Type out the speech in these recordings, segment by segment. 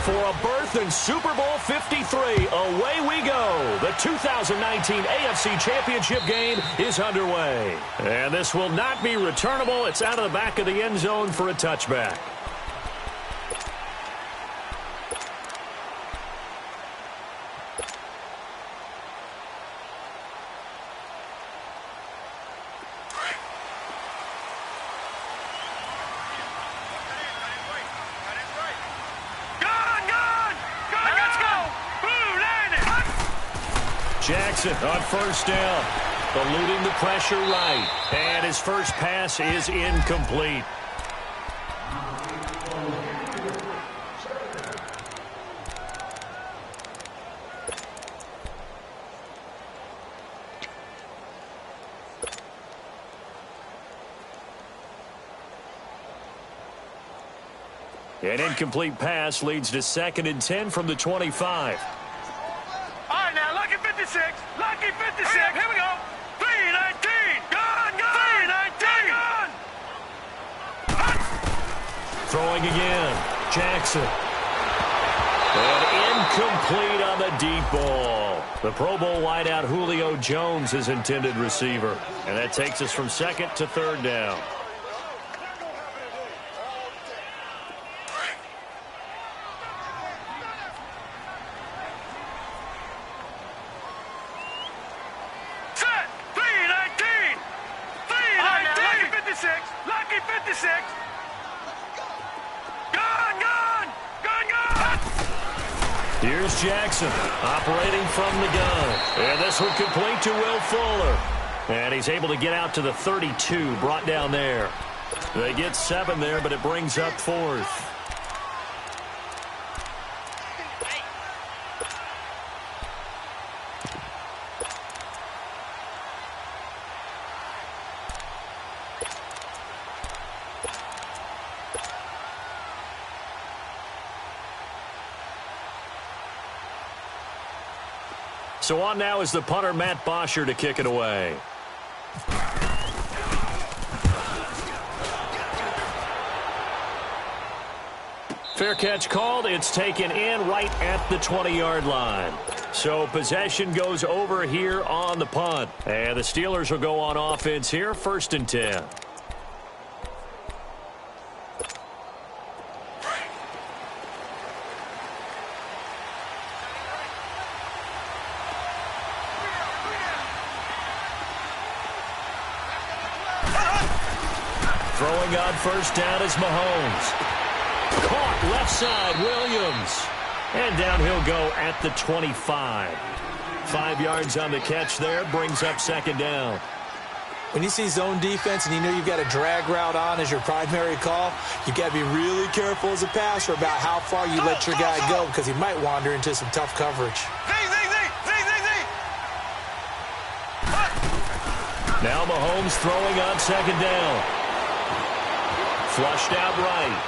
For a berth in Super Bowl 53, away we go. The 2019 AFC Championship game is underway. And this will not be returnable. It's out of the back of the end zone for a touchback. Jackson on first down, eluding the pressure right, and his first pass is incomplete. An incomplete pass leads to 2nd and 10 from the 25. Lucky 56. Here we go. 319. Gone. 319. Throwing again. Jackson. And incomplete on the deep ball. The Pro Bowl wideout Julio Jones is intended receiver. And that takes us from 2nd to 3rd down. Lucky 56. Gone. Here's Jackson operating from the gun. And this one complete to Will Fuller. And he's able to get out to the 32, brought down there. They get 7 there, but it brings up 4th. So on now is the punter, Matt Bosher, to kick it away. Fair catch called. It's taken in right at the 20-yard line. So possession goes over here on the punt. And the Steelers will go on offense here, 1st and 10. Throwing on first down is Mahomes. Caught left side, Williams. And down he'll go at the 25. 5 yards on the catch there, brings up 2nd down. When you see zone defense and you know you've got a drag route on as your primary call, you've got to be really careful as a passer about how far you let your guy go because he might wander into some tough coverage. Now Mahomes throwing on 2nd down. Flushed out right.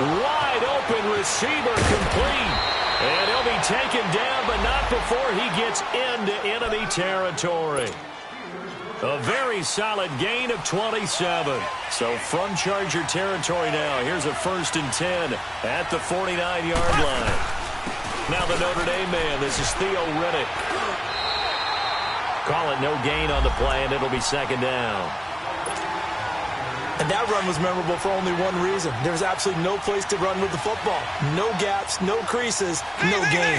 Wide open receiver complete. And he'll be taken down, but not before he gets into enemy territory. A very solid gain of 27. So from Charger territory now, here's a 1st and 10 at the 49-yard line. Now the Notre Dame man, this is Theo Riddick. Call it no gain on the play, and it'll be 2nd down. And that run was memorable for only one reason. There was absolutely no place to run with the football. No gaps, no creases, no gain.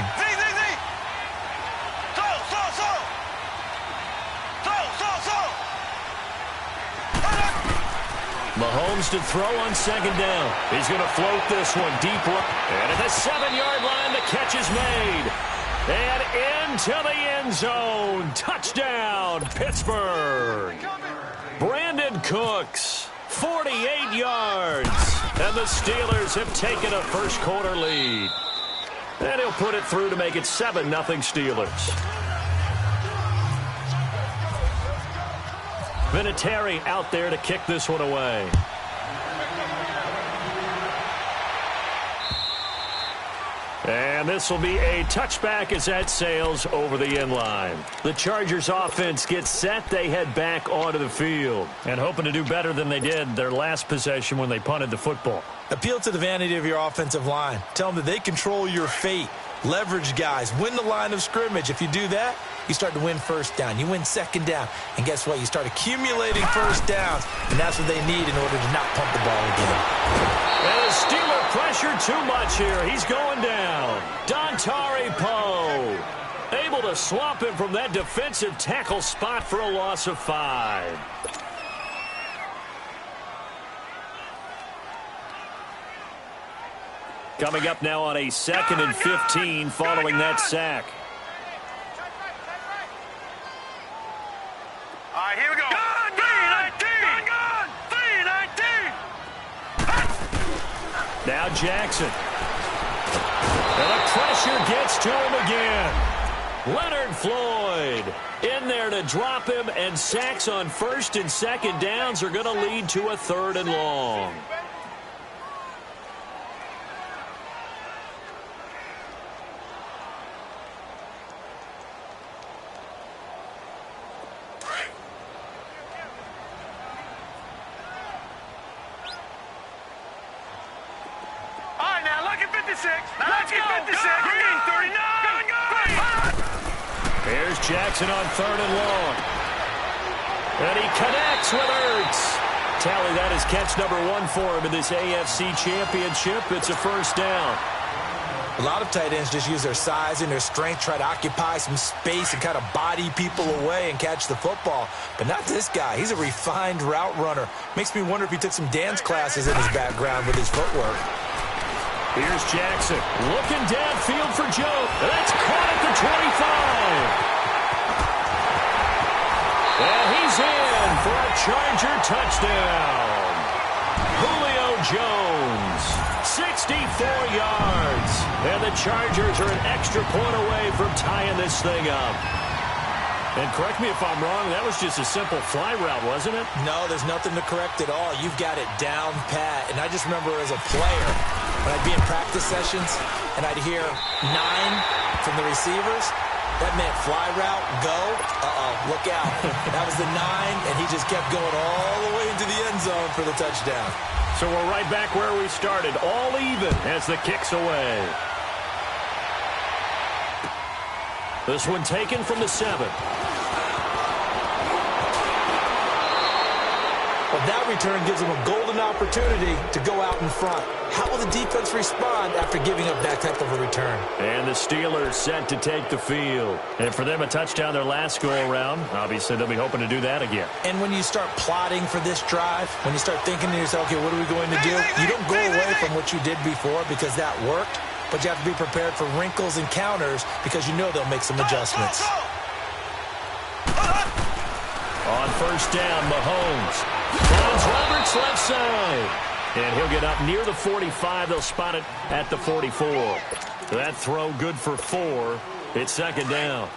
Mahomes to throw on 2nd down. He's going to float this one deep right. And at the 7-yard line, the catch is made. And into the end zone. Touchdown, Pittsburgh. Brandon Cooks. 48 yards. And the Steelers have taken a first-quarter lead. And he'll put it through to make it 7-0 Steelers. Vinatieri out there to kick this one away. And And this will be a touchback as that sails over the end line. The Chargers offense gets set. They head back onto the field and hoping to do better than they did their last possession when they punted the football. Appeal to the vanity of your offensive line. Tell them that they control your fate. Leverage guys. Win the line of scrimmage. If you do that, you start to win first down. You win second down. And guess what? You start accumulating first downs. And that's what they need in order to not pump the ball again. And the Steeler pressure too much here. He's going down. Dontari Poe able to swamp him from that defensive tackle spot for a loss of 5. Coming up now on a 2nd and 15 following that sack. All right, here we go. 319. Now Jackson. And the pressure gets to him again. Leonard Floyd in there to drop him, and sacks on 1st and 2nd downs are going to lead to a 3rd and long. Here's Jackson on 3rd and long. And he connects with Ertz. Tally, that is catch number 1 for him in this AFC Championship. It's a first down. A lot of tight ends just use their size and their strength, try to occupy some space and kind of body people away and catch the football. But not this guy. He's a refined route runner. Makes me wonder if he took some dance classes in his background with his footwork. Here's Jackson looking downfield for Joe. That's caught at the 25. And he's in for a Charger touchdown. Julio Jones, 64 yards. And the Chargers are an extra point away from tying this thing up. And correct me if I'm wrong, that was just a simple fly route, wasn't it? No, there's nothing to correct at all. You've got it down pat. And I just remember as a player, when I'd be in practice sessions and I'd hear 9 from the receivers, that meant fly route, go, look out. That was the 9, and he just kept going all the way into the end zone for the touchdown. So we're right back where we started, all even as the kick's away. This one taken from the 7. Well, that return gives them a golden opportunity to go out in front. How will the defense respond after giving up that type of a return? And the Steelers set to take the field. And for them, a touchdown their last go-around. Obviously, they'll be hoping to do that again. And when you start plotting for this drive, when you start thinking to yourself, okay, what are we going to do? You don't go away from what you did before because that worked, but you have to be prepared for wrinkles and counters because you know they'll make some adjustments. On first down, Mahomes finds Roberts left side. And he'll get up near the 45. They'll spot it at the 44. That throw good for 4. It's 2nd down.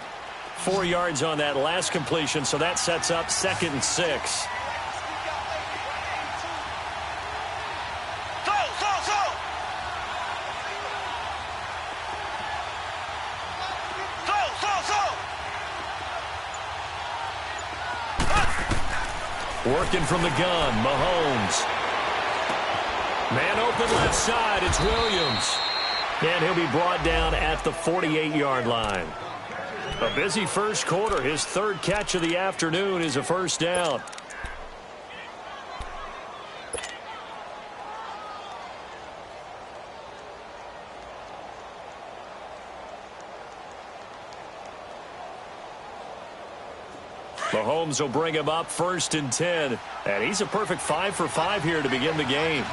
4 yards on that last completion, so that sets up 2nd and 6. Working from the gun, Mahomes. Man open left side, it's Williams. And he'll be brought down at the 48-yard line. A busy first quarter. His 3rd catch of the afternoon is a first down. Mahomes will bring him up 1st and 10. And he's a perfect 5 for 5 here to begin the game.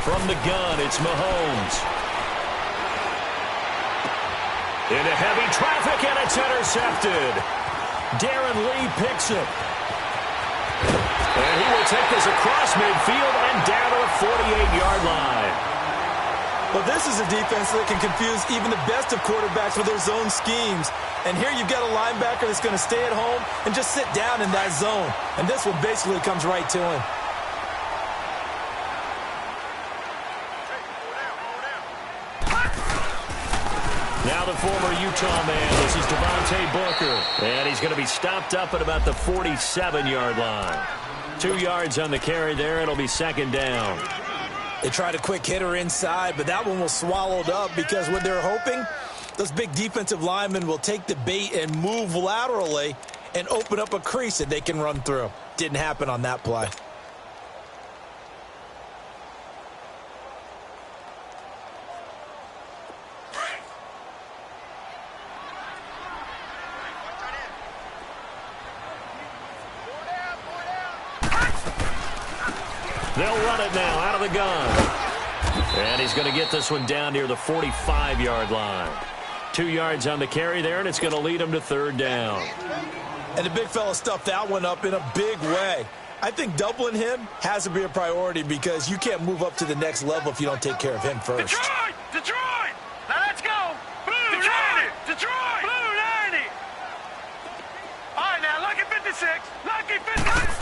From the gun, it's Mahomes. Into heavy traffic, and it's intercepted. Darren Lee picks it. And he will take this across midfield and down to the 48-yard line. Well, this is a defense that can confuse even the best of quarterbacks with their zone schemes. And here you've got a linebacker that's going to stay at home and just sit down in that zone. And this one basically comes right to him. Now the former Utah man, this is Devontae Booker. And he's going to be stopped up at about the 47-yard line. 2 yards on the carry there. It'll be second down. They tried a quick hitter inside, but that one was swallowed up because what they're hoping, those big defensive linemen will take the bait and move laterally and open up a crease that they can run through. Didn't happen on that play. They'll run it now out of the gun. And he's going to get this one down near the 45-yard line. 2 yards on the carry there, and it's going to lead him to third down. And the big fella stuffed that one up in a big way. I think doubling him has to be a priority because you can't move up to the next level if you don't take care of him first. Detroit! Detroit! Now let's go! Blue Detroit! 90! Detroit! Blue 90! All right, now, lucky 56. Lucky 56.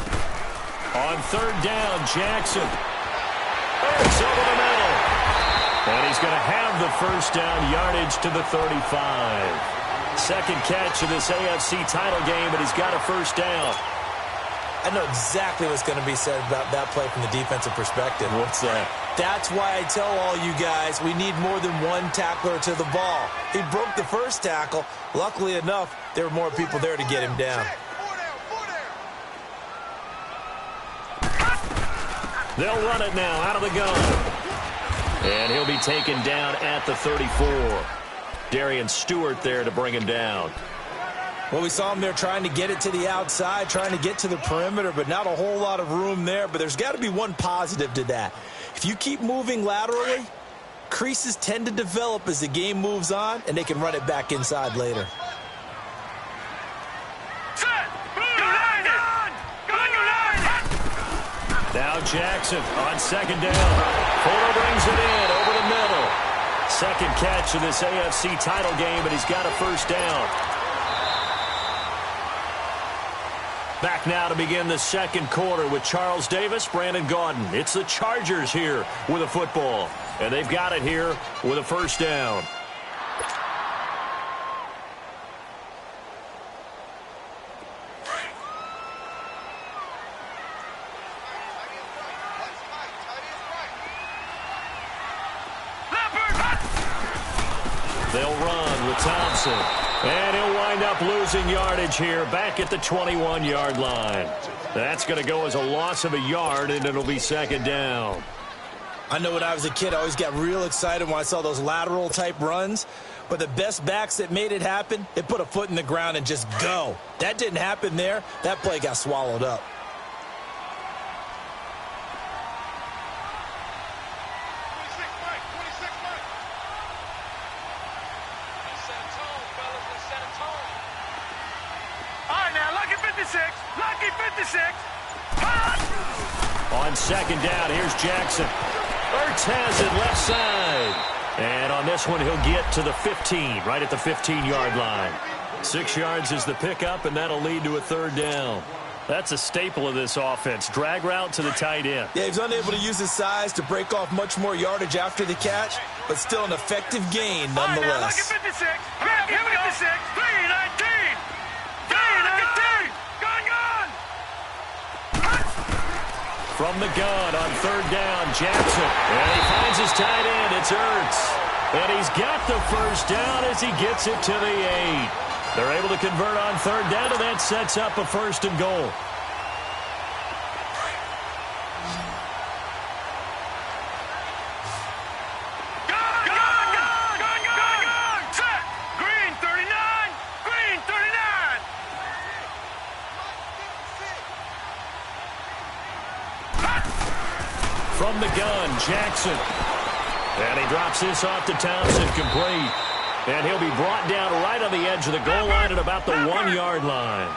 On third down, Jackson. It's over the middle. And he's going to have the first down, yardage to the 35. Second catch of this AFC title game, and he's got a first down. I know exactly what's going to be said about that play from the defensive perspective. What's that? That's why I tell all you guys we need more than one tackler to the ball. He broke the first tackle. Luckily enough, there were more people there to get him down. They'll run it now out of the gun. And he'll be taken down at the 34. Darian Stewart there to bring him down. Well, we saw him there trying to get it to the outside, trying to get to the perimeter, but not a whole lot of room there. But there's got to be one positive to that. If you keep moving laterally, creases tend to develop as the game moves on, and they can run it back inside later. Now Jackson on second down. Fuller brings it in over the middle. Second catch of this AFC title game, and he's got a first down. Back now to begin the second quarter with Charles Davis, Brandon Gaudin. It's the Chargers here with a football, and they've got it here with a first down. They'll run with Thompson. And he'll wind up losing yardage here back at the 21-yard line. That's going to go as a loss of a yard, and it'll be second down. I know when I was a kid, I always got real excited when I saw those lateral-type runs. But the best backs that made it happen, they put a foot in the ground and just go. That didn't happen there. That play got swallowed up. Lucky 56. On second down, here's Jackson. Ertz has it left side. And on this one, he'll get to the 15, right at the 15-yard line. 6 yards is the pickup, and that'll lead to a third down. That's a staple of this offense. Drag route to the tight end. Yeah, he's unable to use his size to break off much more yardage after the catch, but still an effective gain nonetheless. Lucky 56. Here we go. 56. 319. 319. Gone. From the gun on third down, Jackson. And he finds his tight end. It's Ertz. And he's got the first down as he gets it to the 8. They're able to convert on third down, and that sets up a first and goal. Set. Green 39. Green 39. From the gun, Jackson. And he drops this off to Thompson, complete. And he'll be brought down right on the edge of the goal line at about the 1-yard line.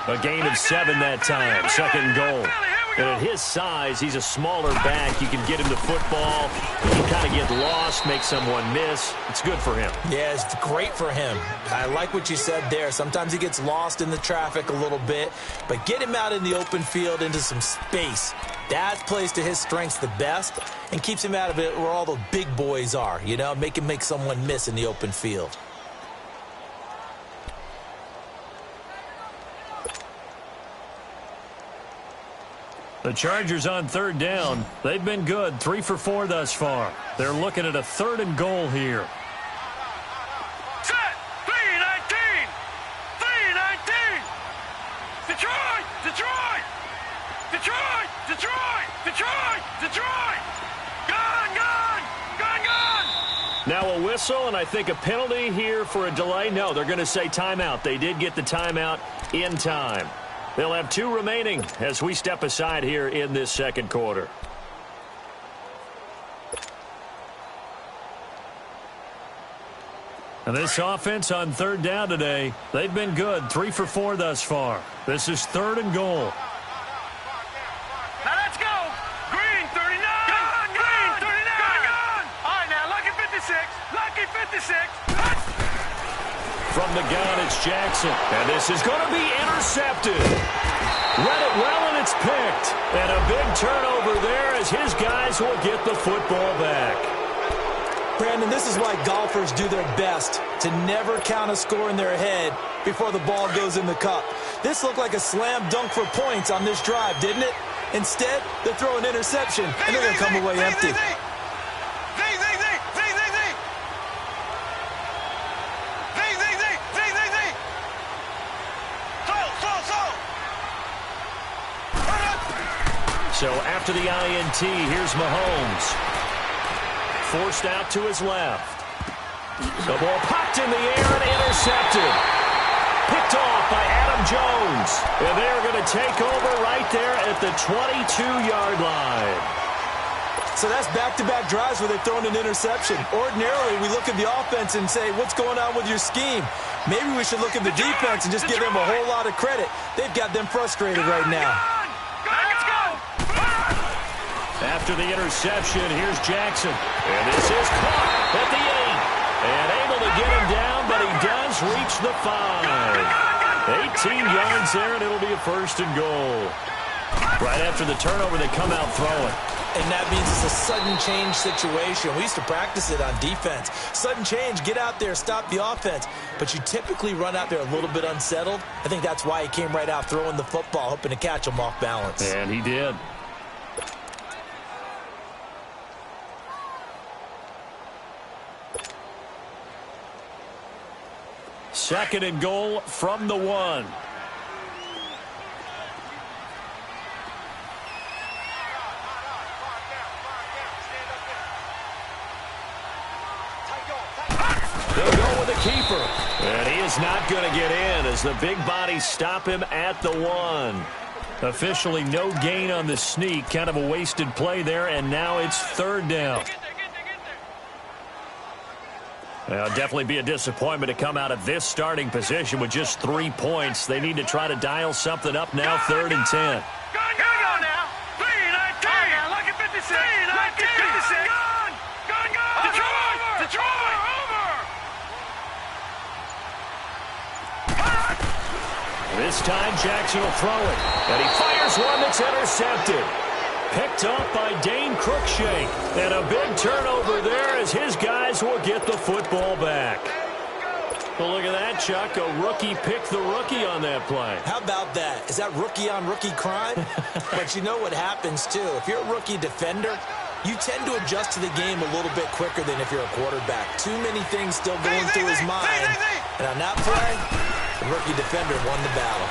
A gain of 7 that time, second and goal. Here we And at his size, he's a smaller back. You can get him the football. He can kind of get lost, make someone miss. It's good for him. Yeah, it's great for him. I like what you said there. Sometimes he gets lost in the traffic a little bit, but get him out in the open field into some space. That plays to his strengths the best and keeps him out of it where all the big boys are, you know, make him make someone miss in the open field. The Chargers on third down. They've been good, 3 for 4 thus far. They're looking at a 3rd and goal here. Set! 3-19! 3-19! Detroit! Detroit! Detroit! Detroit! Detroit! Detroit! Gone! Gone! Gone! Gone! Now a whistle, and I think a penalty here for a delay. No, they're going to say timeout. They did get the timeout in time. They'll have 2 remaining as we step aside here in this second quarter. And this offense on third down today, they've been good, 3 for 4 thus far. This is 3rd and goal. Now let's go! Green 39! Gone! Green 39! Gone! All right, now lucky 56! Lucky 56! From the gun, it's Jackson. And this is going to be intercepted. Read it well, and it's picked. And a big turnover there as his guys will get the football back. Brandon, this is why golfers do their best to never count a score in their head before the ball goes in the cup. This looked like a slam dunk for points on this drive, didn't it? Instead, they throw an interception, and they're going to come away empty. So after the INT, here's Mahomes. Forced out to his left. The ball popped in the air and intercepted. Picked off by Adam Jones. And they're going to take over right there at the 22-yard line. So that's back-to-back drives where they've thrown an interception. Ordinarily, we look at the offense and say, what's going on with your scheme? Maybe we should look at the defense and just give them a whole lot of credit. They've got them frustrated right now. After the interception, here's Jackson. And this is caught at the 8. And able to get him down, but he does reach the 5. 18 yards there, and it'll be a 1st and goal. Right after the turnover, they come out throwing. And that means it's a sudden change situation. We used to practice it on defense. Sudden change, get out there, stop the offense. But you typically run out there a little bit unsettled. I think that's why he came right out throwing the football, hoping to catch him off balance. And he did. Second and goal from the 1. They'll go with the keeper. And he is not going to get in as the big bodies stop him at the 1. Officially no gain on the sneak. Kind of a wasted play there, and now it's 3rd down. Well, definitely be a disappointment to come out of this starting position with just 3 points. They need to try to dial something up now, 3rd and 10. Go now. 3-19. Now, lucky 56. 3-19. 56. Gone. Detroit. Detroit. Over. This time, Jackson will throw it. And he fires one that's intercepted. Picked up by Dane Cruikshank. And a big turnover there as his guys will get the football back. Well, look at that, Chuck. A rookie picked the rookie on that play. How about that? Is that rookie-on-rookie crime? But you know what happens, too. If you're a rookie defender, you tend to adjust to the game a little bit quicker than if you're a quarterback. Too many things still going through his mind. And on that play, the rookie defender won the battle.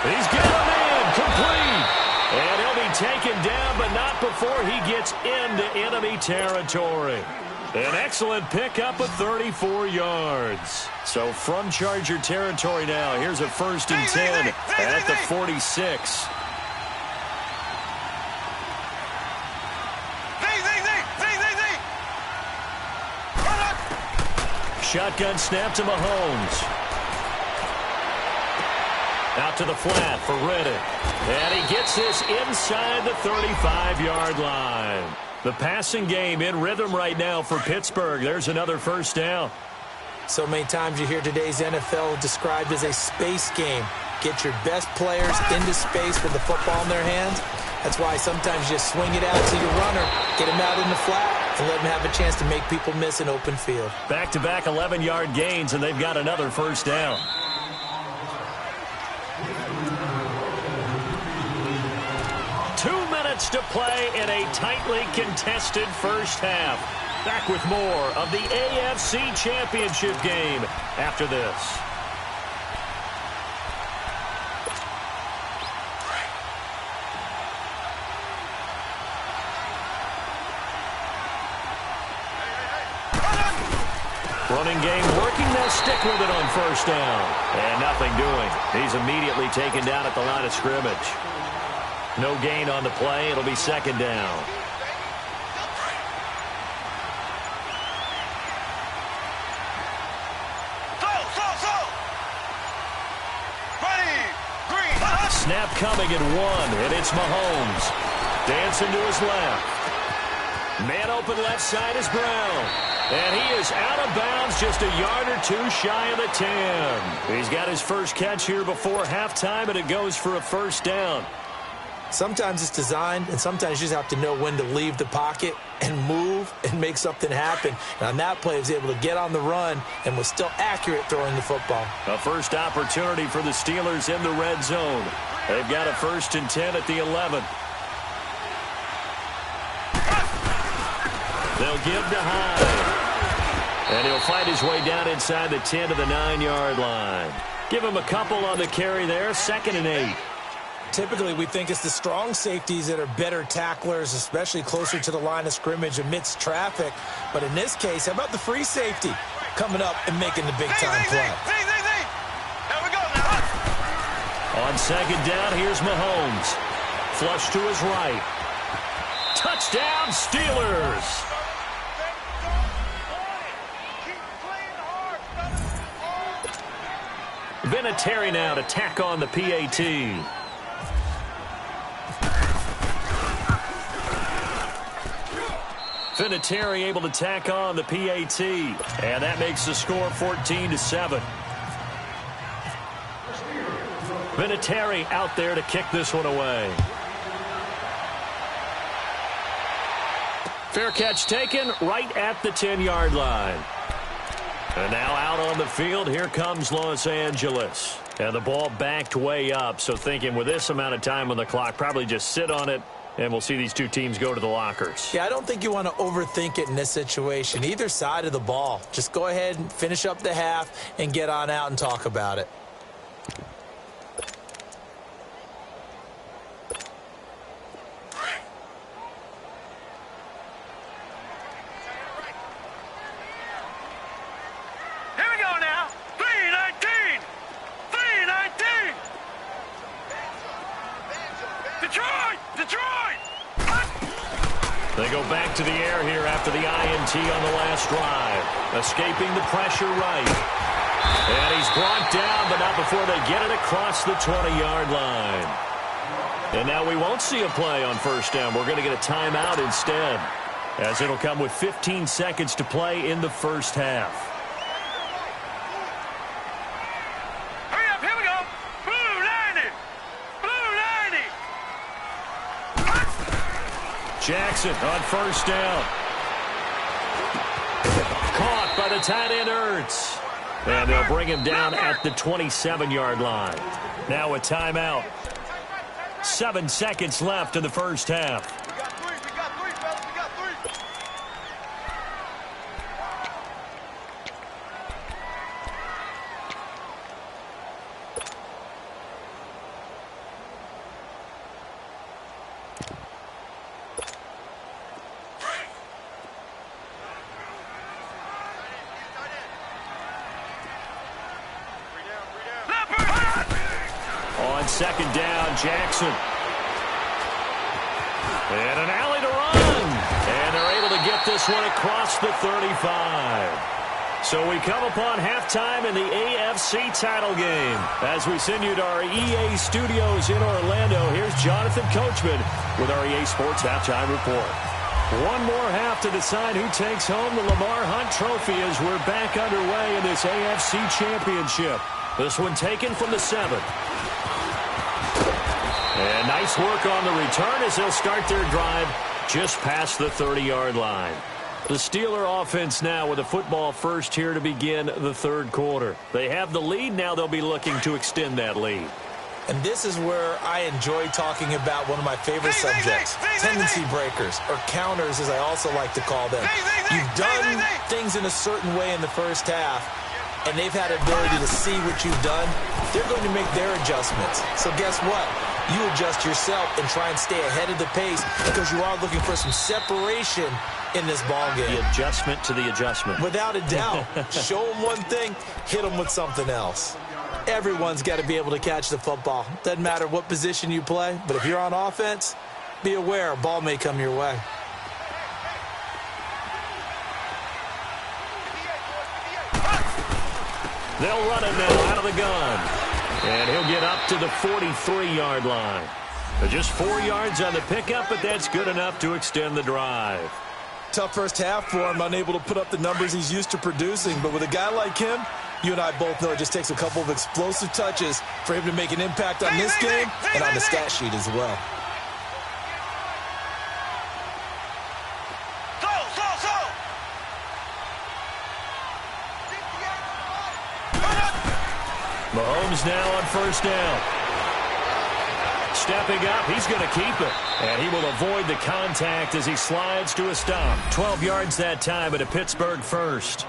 He's got him in, complete. And he'll be taken down, but not before he gets into enemy territory. An excellent pickup of 34 yards. So from Charger territory now, here's a 1st and 10 at the 46. Shotgun snap to Mahomes. Out to the flat for Riddick. And he gets this inside the 35-yard line. The passing game in rhythm right now for Pittsburgh. There's another first down. So many times you hear today's NFL described as a space game. Get your best players into space with the football in their hands. That's why sometimes you just swing it out to your runner, get him out in the flat, and let him have a chance to make people miss an open field. Back-to-back 11-yard gains, and they've got another first down. To play in a tightly contested first half. Back with more of the AFC Championship game after this. Running game working. They'll stick with it on first down. And nothing doing. He's immediately taken down at the line of scrimmage. No gain on the play. It'll be second down. Snap coming at 1, and it's Mahomes. Dancing to his left. Man open left side is Brown. And he is out of bounds just a yard or two shy of the 10. He's got his first catch here before halftime, and it goes for a first down. Sometimes it's designed, and sometimes you just have to know when to leave the pocket and move and make something happen. And on that play, he was able to get on the run and was still accurate throwing the football. A first opportunity for the Steelers in the red zone. They've got a 1st and 10 at the 11. They'll give to Hyde. And he'll fight his way down inside the 10 to the 9-yard line. Give him a couple on the carry there, 2nd and 8. Typically, we think it's the strong safeties that are better tacklers, especially closer to the line of scrimmage amidst traffic. But in this case, how about the free safety coming up and making the big-time play? There we go now. On second down, here's Mahomes. Flush to his right. Touchdown, Steelers. Vinatieri now to tack on the PAT. Vinatieri able to tack on the PAT. And that makes the score 14-7. Vinatieri out there to kick this one away. Fair catch taken right at the 10-yard line. And now out on the field, here comes Los Angeles. And the ball backed way up, so thinking with this amount of time on the clock, probably just sit on it, and we'll see these two teams go to the lockers. Yeah, I don't think you want to overthink it in this situation. Either side of the ball. Just go ahead and finish up the half and get on out and talk about it. They go back to the air here after the INT on the last drive. Escaping the pressure right. And he's brought down, but not before they get it across the 20-yard line. And now we won't see a play on first down. We're going to get a timeout instead, as it'll come with 15 seconds to play in the first half. Jackson on first down. Caught by the tight end Ertz. And they'll bring him down at the 27-yard line. Now a timeout. 7 seconds left in the first half. Second down, Jackson. And an alley to run. And they're able to get this one across the 35. So we come upon halftime in the AFC title game. As we send you to our EA studios in Orlando, here's Jonathan Coachman with our EA Sports Halftime Report. One more half to decide who takes home the Lamar Hunt Trophy as we're back underway in this AFC Championship. This one taken from the 7th. And nice work on the return as they'll start their drive just past the 30-yard line. The Steeler offense now with a football first here to begin the third quarter. They have the lead. Now they'll be looking to extend that lead. And this is where I enjoy talking about one of my favorite subjects, tendency breakers, or counters as I also like to call them. You've done things in a certain way in the first half, and they've had ability to see what you've done. They're going to make their adjustments. So guess what? You adjust yourself and try and stay ahead of the pace because you are looking for some separation in this ball game. The adjustment to the adjustment. Without a doubt. Show them one thing, hit them with something else. Everyone's got to be able to catch the football. Doesn't matter what position you play, but if you're on offense, be aware a ball may come your way. They'll run it now out of the gun. And he'll get up to the 43-yard line. Just 4 yards on the pickup, but that's good enough to extend the drive. Tough first half for him, unable to put up the numbers he's used to producing. But with a guy like him, you and I both know it just takes a couple of explosive touches for him to make an impact on this game and on the stat sheet as well. Mahomes now on first down. Stepping up, he's going to keep it. And he will avoid the contact as he slides to a stop. 12 yards that time at a Pittsburgh first.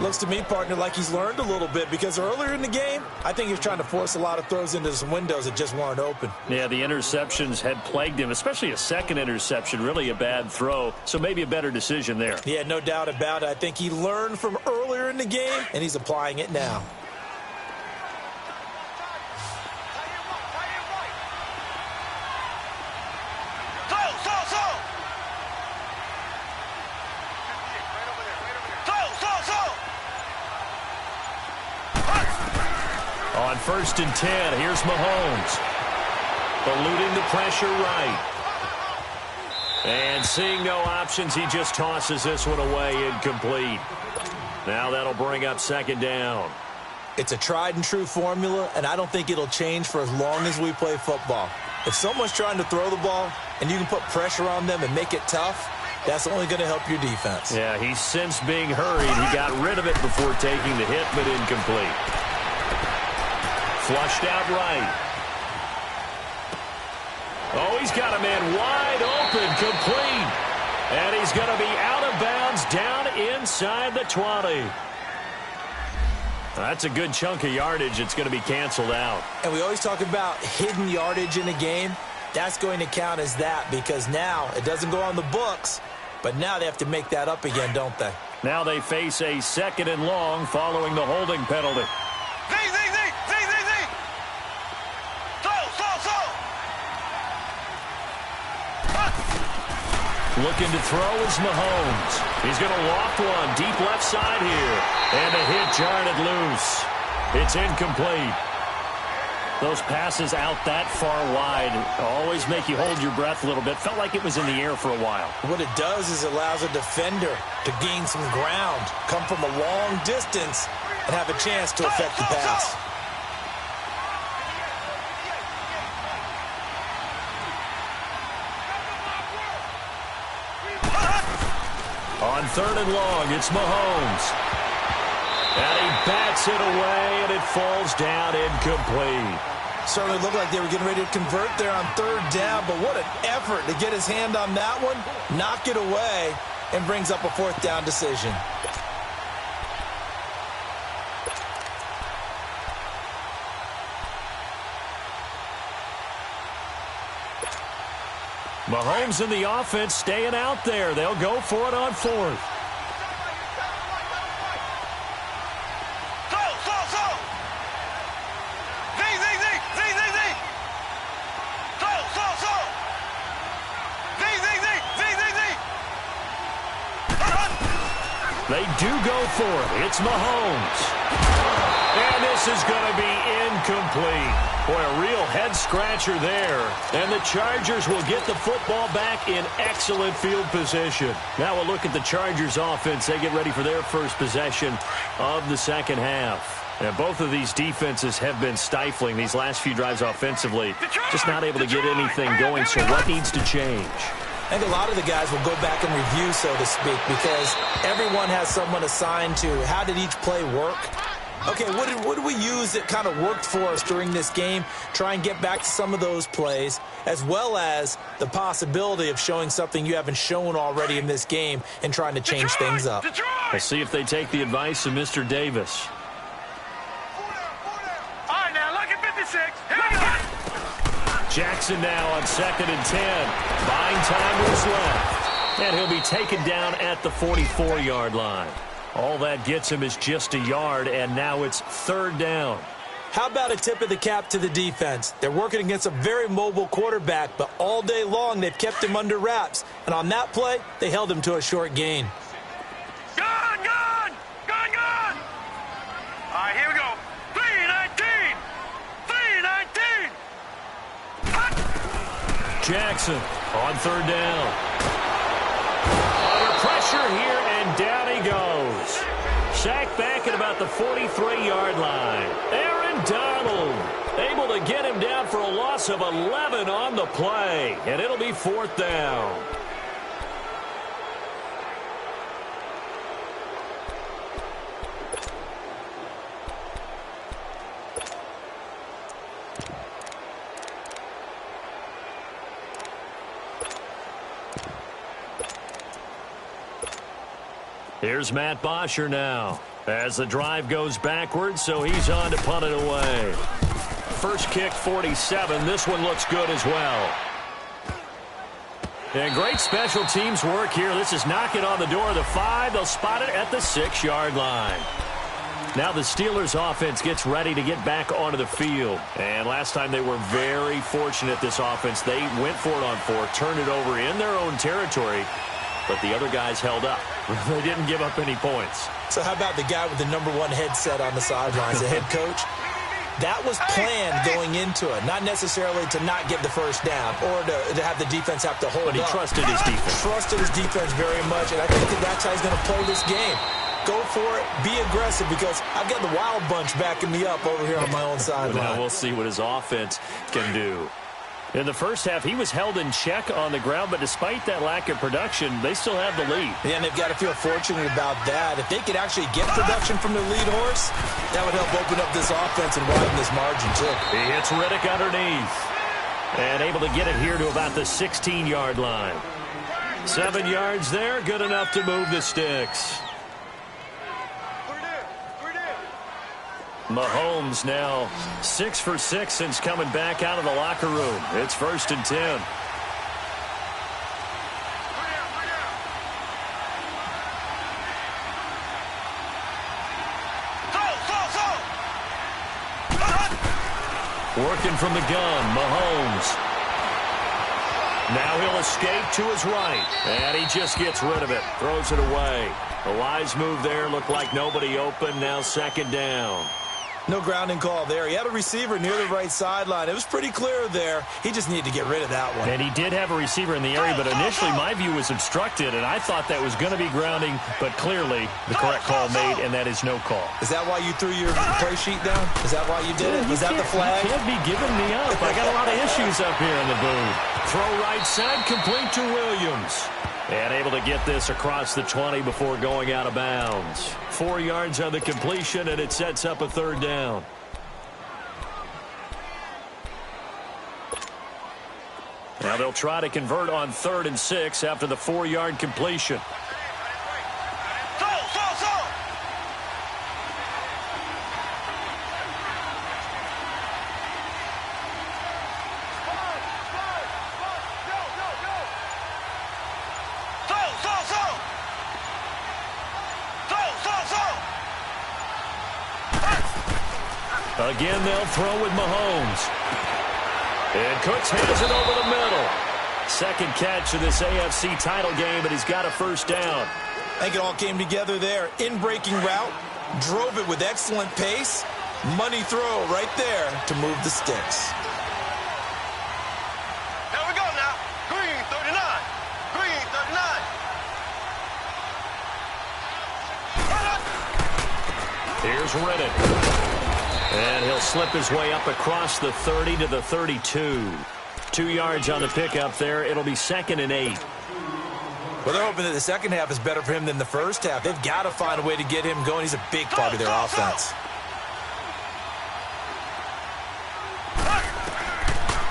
Looks to me, partner, like he's learned a little bit because earlier in the game, I think he was trying to force a lot of throws into some windows that just weren't open. Yeah, the interceptions had plagued him, especially a second interception, really a bad throw. So maybe a better decision there. Yeah, no doubt about it. I think he learned from earlier in the game, and he's applying it now. On 1st and 10, here's Mahomes. Eluding the pressure right. And seeing no options, he just tosses this one away, incomplete. Now that'll bring up 2nd down. It's a tried and true formula, and I don't think it'll change for as long as we play football. If someone's trying to throw the ball and you can put pressure on them and make it tough, that's only going to help your defense. Yeah, he's since being hurried. He got rid of it before taking the hit, but incomplete. Flushed out right. Oh, he's got a man wide open, complete. And he's going to be out of bounds down inside the 20. That's a good chunk of yardage. It's going to be canceled out. And we always talk about hidden yardage in a game. That's going to count as that because now it doesn't go on the books, but now they have to make that up again, don't they? Now they face a 2nd and long following the holding penalty. Looking to throw is Mahomes. He's going to loft one deep left side here. And a hit jarred loose. It's incomplete. Those passes out that far wide always make you hold your breath a little bit. Felt like it was in the air for a while. What it does is it allows a defender to gain some ground, come from a long distance, and have a chance to affect the pass. On 3rd and long, it's Mahomes. And he bats it away, and it falls down incomplete. Certainly looked like they were getting ready to convert there on 3rd down, but what an effort to get his hand on that one, knock it away, and brings up a 4th down decision. Mahomes and the offense staying out there. They'll go for it on 4th. They do go for it. It's Mahomes. And this is going to be incomplete. Boy, a real head-scratcher there. And the Chargers will get the football back in excellent field position. Now we'll look at the Chargers offense. They get ready for their first possession of the second half. And both of these defenses have been stifling these last few drives offensively. Just not able to get anything going, so what needs to change? I think a lot of the guys will go back and review, so to speak, because everyone has someone assigned to how did each play work. Okay, what did we use that kind of worked for us during this game? Try and get back to some of those plays, as well as the possibility of showing something you haven't shown already in this game and trying to change things up. We'll see if they take the advice of Mr. Davis. All right, now, look at 56. Here we go. Jackson now on 2nd and 10. Buying time was left. And he'll be taken down at the 44-yard line. All that gets him is just a yard, and now it's 3rd down. How about a tip of the cap to the defense? They're working against a very mobile quarterback, but all day long they've kept him under wraps. And on that play, they held him to a short gain. Gone, gone, gone, gone. All right, here we go. 3-19, 3-19. Jackson on 3rd down. Under pressure here, and down he goes. Sacked back at about the 43-yard line. Aaron Donald able to get him down for a loss of 11 on the play, and it'll be 4th down. Here's Matt Bosher now as the drive goes backwards, so he's on to punt it away. First kick, 47. This one looks good as well. And great special teams work here. This is knocking on the door of the 5. They'll spot it at the 6-yard line. Now the Steelers offense gets ready to get back onto the field. And last time they were very fortunate, this offense. They went for it on 4, turned it over in their own territory, but the other guys held up. They didn't give up any points. So how about the guy with the #1 headset on the sidelines, the head coach? That was planned going into it, not necessarily to not get the first down or to have the defense have to hold up. But he trusted his defense. Trusted his defense very much, and I think that's how he's going to play this game. Go for it, be aggressive, because I've got the Wild Bunch backing me up over here on my own sideline. Now we'll see what his offense can do. In the first half, he was held in check on the ground, but despite that lack of production, they still have the lead. Yeah, and they've got to feel fortunate about that. If they could actually get production from their lead horse, that would help open up this offense and widen this margin, too. He hits Riddick underneath. And able to get it here to about the 16-yard line. 7 yards there, good enough to move the sticks. Mahomes now 6 for 6 since coming back out of the locker room. It's 1st and 10. Working from the gun, Mahomes. Now he'll escape to his right, and he just gets rid of it, throws it away. A wise move there, looked like nobody open, now 2nd down. No grounding call there. He had a receiver near the right sideline. It was pretty clear there. He just needed to get rid of that one. And he did have a receiver in the area, but initially my view was obstructed, and I thought that was going to be grounding, but clearly the correct call made, and that is no call. Is that why you threw your play sheet down? Is that why you did it? Was that the flag? You can't be giving me up. I got a lot of issues up here in the booth. Throw right side, complete to Williams. And able to get this across the 20 before going out of bounds. 4 yards on the completion, and it sets up a 3rd down. Now they'll try to convert on 3rd and 6 after the 4-yard completion. Again, they'll throw with Mahomes. And Cooks has it over the middle. Second catch of this AFC title game, but he's got a 1st down. I think it all came together there. In-breaking route, drove it with excellent pace. Money throw right there to move the sticks. Here we go now. Green 39. Green 39. Here's Reddick. And he'll slip his way up across the 30 to the 32. 2 yards on the pickup there. It'll be 2nd and 8. Well, they're hoping that the second half is better for him than the first half. They've got to find a way to get him going. He's a big part of their offense.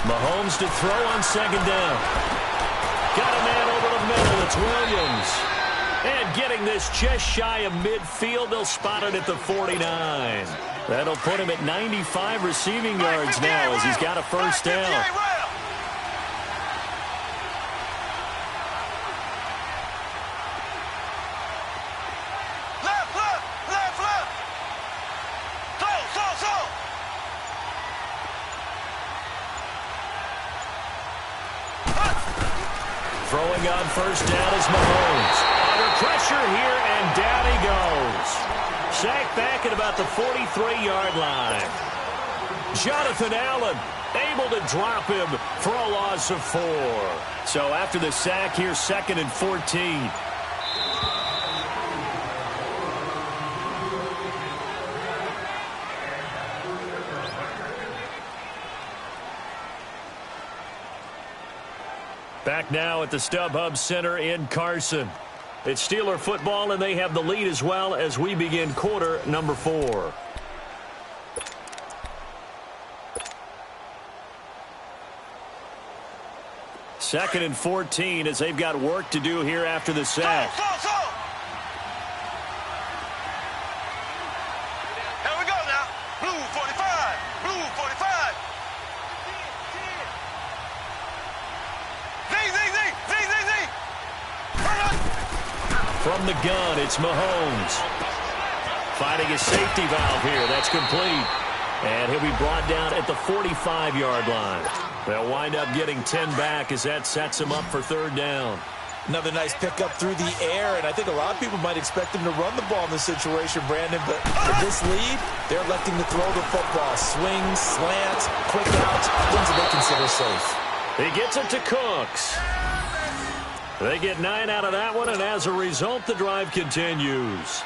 Mahomes to throw on 2nd down. Got a man over the middle. It's Williams. And getting this just shy of midfield, they'll spot it at the 49. That'll put him at 95 receiving yards now as he's got a first down. Throwing on first down is Mahomes. Under pressure here, and down he goes. Sacked back at about the 43-yard line. Jonathan Allen able to drop him for a loss of 4. So after the sack here, 2nd and 14. Back now at the StubHub Center in Carson. It's Steeler football, and they have the lead as well as we begin quarter number 4. Second and 14 as they've got work to do here after the sack. Here we go now. Blue 45. Blue 45. From the gun, it's Mahomes. Finding a safety valve here. That's complete. And he'll be brought down at the 45-yard line. They'll wind up getting 10 back as that sets him up for 3rd down. Another nice pickup through the air, and I think a lot of people might expect him to run the ball in this situation, Brandon, but with this lead, they're electing to throw the football. Swings, slants, quick outs, things that they consider safe. He gets it to Cooks. They get 9 out of that one, and as a result, the drive continues.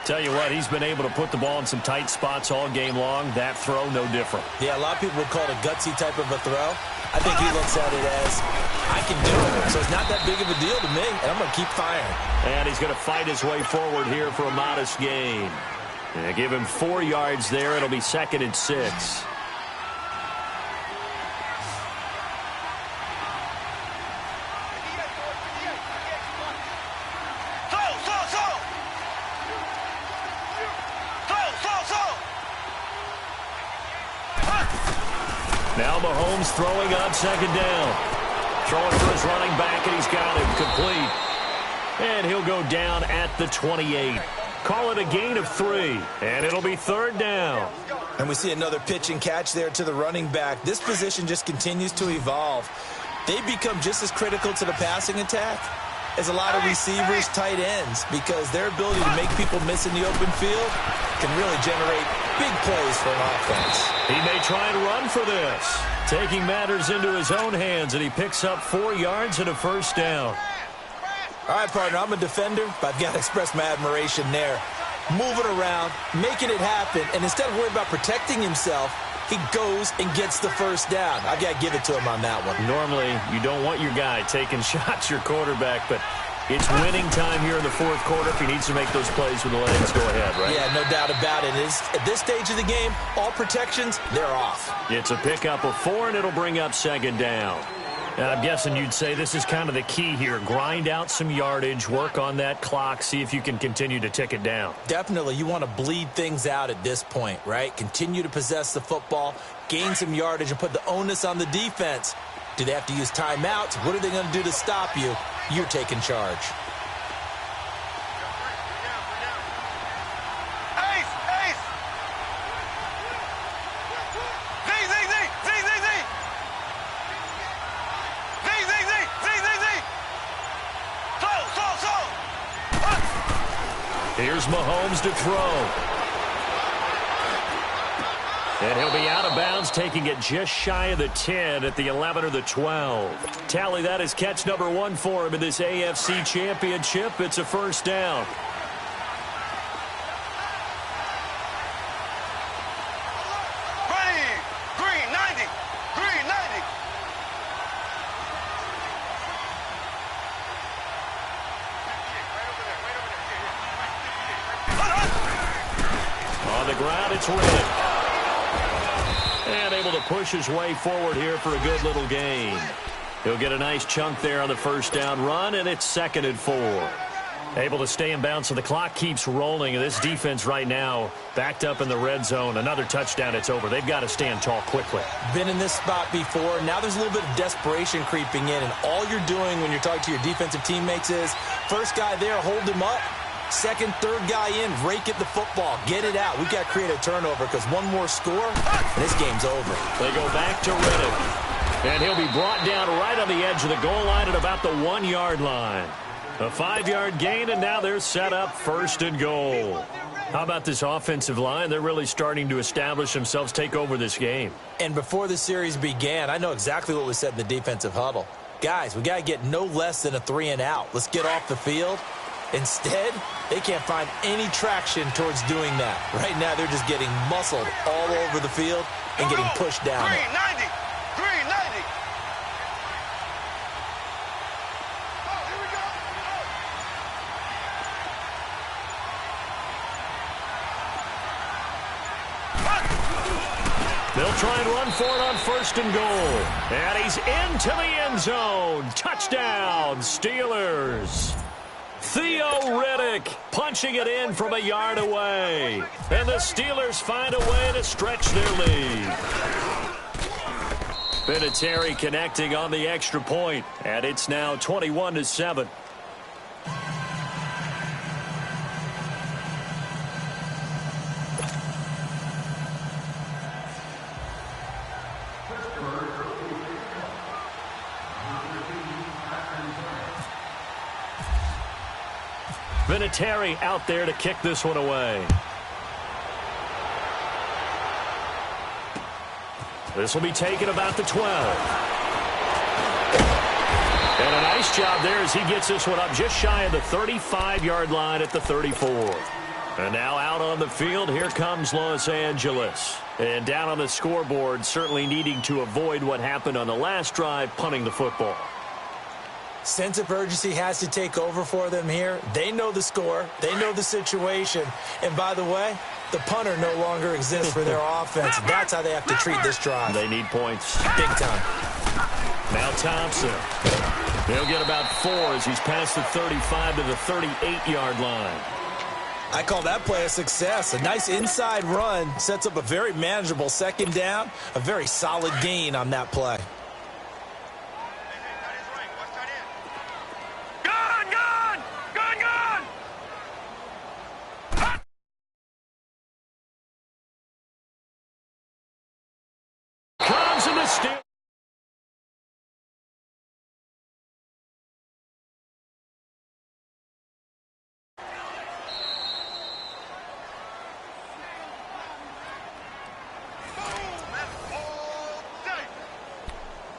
Tell you what, he's been able to put the ball in some tight spots all game long. That throw, no different. Yeah, a lot of people would call it a gutsy type of a throw. I think he looks at it as, I can do it, so it's not that big of a deal to me, and I'm going to keep firing. And he's going to fight his way forward here for a modest gain. And give him 4 yards there. It'll be 2nd and 6. Now Mahomes throwing on 2nd down. Throwing for his running back, and he's got him complete. And he'll go down at the 28. Call it a gain of 3, and it'll be 3rd down. And we see another pitch and catch there to the running back. This position just continues to evolve. They become just as critical to the passing attack as a lot of receivers, tight ends, because their ability to make people miss in the open field can really generate big plays for an offense. He may try and run for this. Taking matters into his own hands, and he picks up 4 yards and a first down. All right, partner, I'm a defender, but I've got to express my admiration there. Moving around, making it happen, and instead of worrying about protecting himself, he goes and gets the first down. I've got to give it to him on that one. Normally, you don't want your guy taking shots, your quarterback, but it's winning time here in the 4th quarter. If he needs to make those plays with the legs, go ahead, right? Yeah, no doubt about it. At this stage of the game, all protections, they're off. It's a pickup of 4, and it'll bring up 2nd down. And I'm guessing you'd say this is kind of the key here. Grind out some yardage, work on that clock, see if you can continue to tick it down. Definitely. You want to bleed things out at this point, right? Continue to possess the football, gain some yardage, and put the onus on the defense. Do they have to use timeouts? What are they going to do to stop you? You're taking charge. Here's Mahomes to throw. And he'll be out of bounds, taking it just shy of the 10 at the 11 or the 12. Tally that is catch number 1 for him in this AFC Championship. It's a first down. Green 90. Green 90. On the ground, it's Riddick. And able to push his way forward here for a good little gain. He'll get a nice chunk there on the first down run, and it's 2nd and 4. Able to stay in bounds, so the clock keeps rolling. And this defense right now backed up in the red zone. Another touchdown, it's over. They've got to stand tall quickly. Been in this spot before. Now there's a little bit of desperation creeping in, and all you're doing when you're talking to your defensive teammates is, first guy there, hold him up. Second, third guy in, rake at the football. Get it out. We've got to create a turnover because one more score, and this game's over. They go back to Riddick. And he'll be brought down right on the edge of the goal line at about the 1-yard line. A 5-yard gain, and now they're set up 1st and goal. How about this offensive line? They're really starting to establish themselves, take over this game. And before the series began, I know exactly what was said in the defensive huddle. Guys, we got to get no less than a 3 and out. Let's get off the field. Instead, they can't find any traction towards doing that. Right now, they're just getting muscled all over the field and getting pushed down. Green 90. Green 90. Oh, here we go. They'll try and run for it on 1st and goal. And he's into the end zone. Touchdown, Steelers. Theo Riddick punching it in from a yard away. And the Steelers find a way to stretch their lead. Vinatieri connecting on the extra point, and it's now 21-7. Vinatieri out there to kick this one away. This will be taken about the 12. And a nice job there as he gets this one up just shy of the 35-yard line at the 34. And now out on the field, here comes Los Angeles. And down on the scoreboard, certainly needing to avoid what happened on the last drive, punting the football. Sense of urgency has to take over for them here. They know the score. They know the situation. And by the way, the punter no longer exists for their offense. That's how they have to treat this drive. They need points. Big time. Now Thompson. They'll get about 4 as he's past the 35 to the 38-yard line. I call that play a success. A nice inside run sets up a very manageable 2nd down. A very solid gain on that play.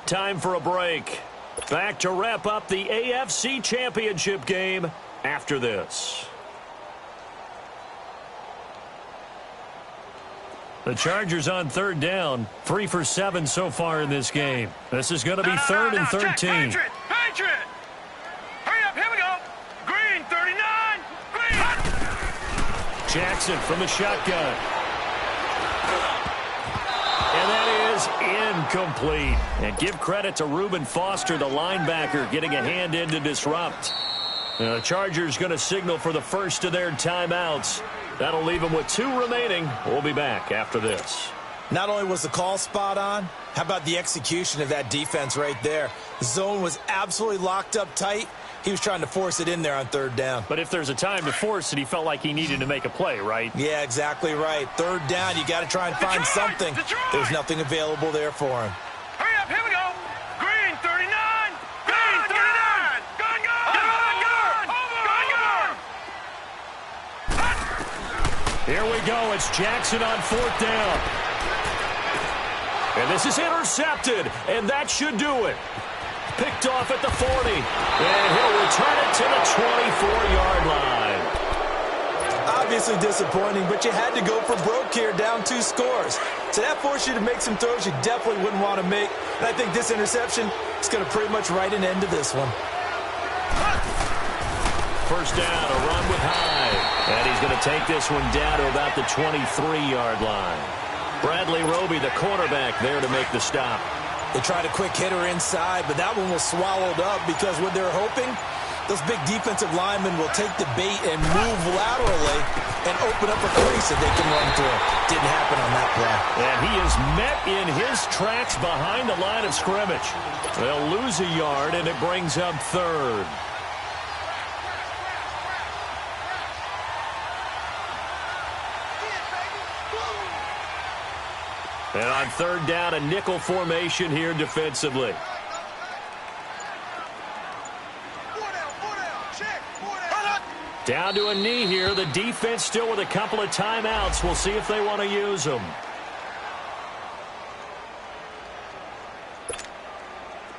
Time for a break. Back to wrap up the AFC Championship game after this. The Chargers on 3rd down, 3 for 7 so far in this game. This is going to be 3rd and 13. Patriot! Hurry up, here we go. Green 39. Green. Jackson from the shotgun. And that is incomplete. And give credit to Reuben Foster, the linebacker, getting a hand in to disrupt. The Chargers going to signal for the first of their timeouts. That'll leave them with 2 remaining. We'll be back after this. Not only was the call spot on, how about the execution of that defense right there? The zone was absolutely locked up tight. He was trying to force it in there on 3rd down. But if there's a time to force it, he felt like he needed to make a play, right? Yeah, exactly right. 3rd down, you got to try and find something. There's nothing available there for him. Hurry up, here we go. Green 39. Green 39. Gun. Here we go. It's Jackson on 4th down. And this is intercepted, and that should do it. Picked off at the 40, and he'll return it to the 24-yard line. Obviously disappointing, but you had to go for broke here, down 2 scores. So that forced you to make some throws you definitely wouldn't want to make. And I think this interception is going to pretty much write an end to this one. First down, a run with Hyde. And he's going to take this one down to about the 23-yard line. Bradley Roby, the cornerback, there to make the stop. They tried a quick hitter inside, but that one was swallowed up because what they're hoping, those big defensive linemen will take the bait and move laterally and open up a crease that they can run through. Didn't happen on that play. And he is met in his tracks behind the line of scrimmage. They'll lose a yard, and it brings up 3rd. And on 3rd down, a nickel formation here defensively. Down to a knee here. The defense still with a couple of timeouts. We'll see if they want to use them.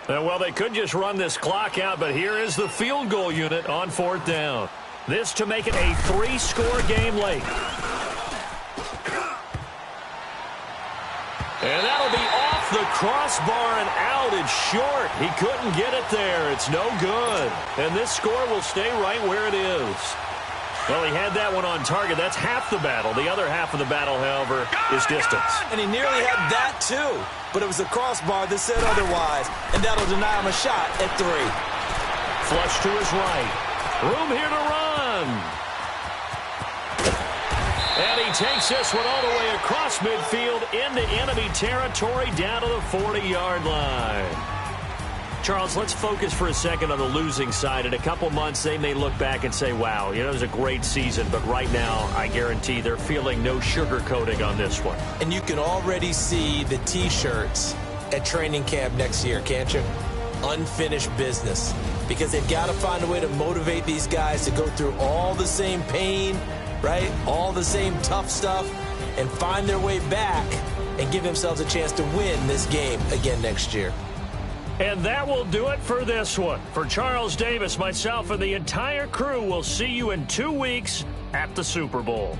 Well, they could just run this clock out, but here is the field goal unit on 4th down. This to make it a 3-score game late. And that'll be off the crossbar and out. It's short. He couldn't get it there. It's no good. And this score will stay right where it is. Well, he had that one on target. That's half the battle. The other half of the battle, however, is distance. And he nearly had that, too. But it was the crossbar that said otherwise. And that'll deny him a shot at 3. Flush to his right. Room here to run. And he takes this one all the way across midfield into enemy territory down to the 40-yard line. Charles, let's focus for a second on the losing side. In a couple months, they may look back and say, wow, it was a great season. But right now, I guarantee they're feeling no sugarcoating on this one. And you can already see the T-shirts at training camp next year, can't you? Unfinished business. Because they've got to find a way to motivate these guys to go through all the same pain, right? All the same tough stuff, and find their way back and give themselves a chance to win this game again next year. And that will do it for this one. For Charles Davis, myself, and the entire crew, we'll see you in 2 weeks at the Super Bowl.